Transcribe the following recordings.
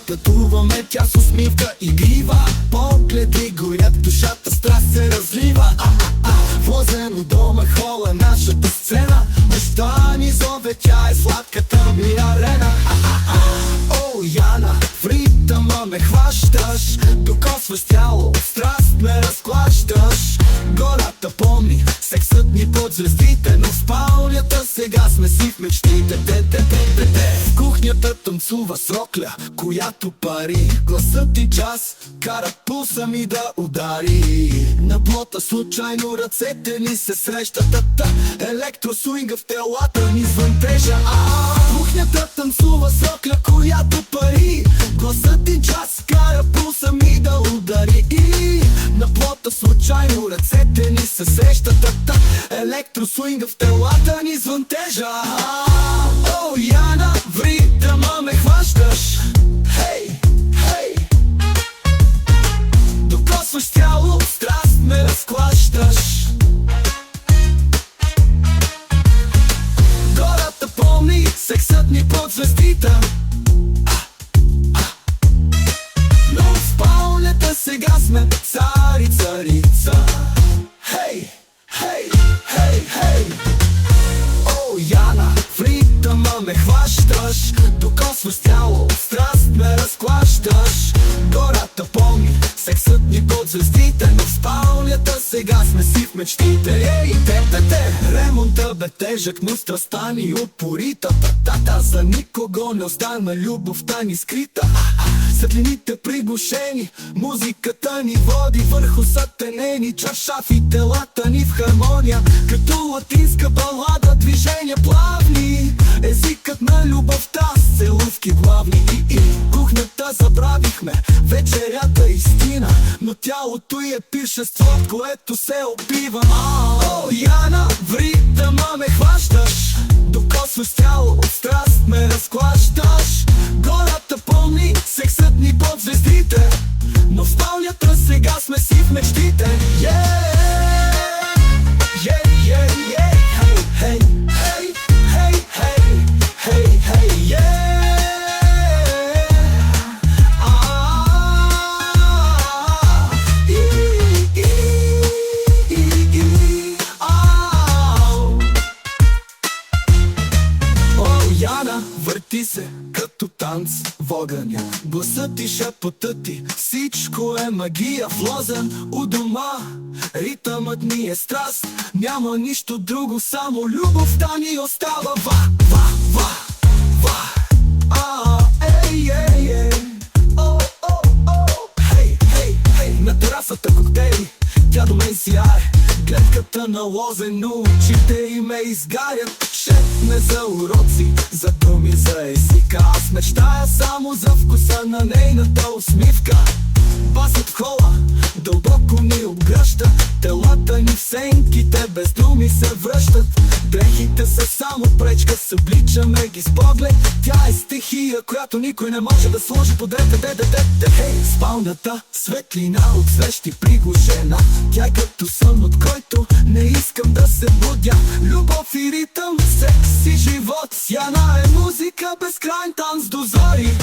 Пътуваме, тя с усмивка игрива, погледи горят, душата страст се разлива. Возен у дома хола нашата сцена, мечта ни зове, тя е сладката ми арена. О, Яна, в ритъма ме хващаш, докосваш тяло, страст ме разклащаш. Гората помни, сексът ни под звездите, но в спалнята сега сме си в мечтите. В кухнята танцува срокля, която пари. Гласът и час кара пулса ми да удари. На плота случайно ръцете ни се срещат. Електросуинга в телата ни звънтежа. В кухнята танцува срокля, която пари. Гласът и час кара пулса ми да удари. На плота случайно ръцете ни се срещат. Електросуинга в телата ни звънтежа. О, Яна, в ритъма ме хващаш. Хей, хей. Докосваш тяло, страст ме разклащаш. Гората помни, сексът ни под звездите. Но в спалнята сега сме цар и царица. Хей, хей, хей, хей. О, Яна, в ритъма ме хващаш, докосваш тяло, страст ме разклащаш. Гората помни, сексът ни под звездите, но в спалнята сега сме си в мечтите. Ей, ремонта бе тежък, но страстта ни упорита. За никого не остана любовта ни скрита. Светлините приглушени, музиката ни води върху сътенени чаршафи, телата ни в хармония. Като латинска балада, движения плавни, езикът на любовта с целувки главни. Кухнята забравихме, вечерята истина, но тялото й е пиршество, в което се опива. О, Яна, в ритъма ме хващаш, докосваш тяло, страст ме разклащаш. Гората помни, сексът ни под звездите, но в спалнята сега сме си в мечтите. Яна, върти се като танц в огъня. Гласът ти, шепотът ти, всичко е магия. Влозен у дома, ритъмът ни е страст. Няма нищо друго, само любовта ни остава. Ей, ей, ей. О, о, о. Хей, хей, хей. На терасата коктейли, тя до мен сияе. Гледката на лозен, очите и ме изгарят. Шепне за уроци, за думи, за езика. Аз мечтая само за вкуса на нейната усмивка. Басът в хола дълбоко ни обгръща. Телата ни в сенките без думи се връщат. Дрехите са само пречка, събличаме ги с поглед. Тя е стихия, която никой не може да сложи подред. Хей, спалнята, светлина от свещи приглушена. Тя е като сън, от който не искам да се будя. Любов и ритъм, секс и живот. Яна е музика, безкрайн танц до зори.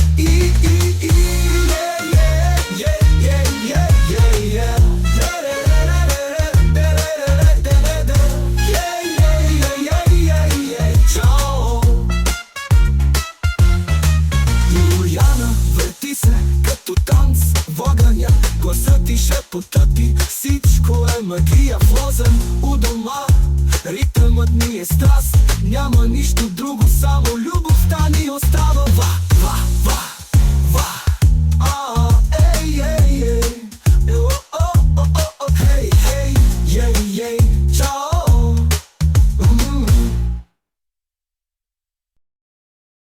Като танц в огъня, гласът и шепотът ти, всичко е магия. Влозен у дома, ритъмът ни е страст. Няма нищо друго, само любов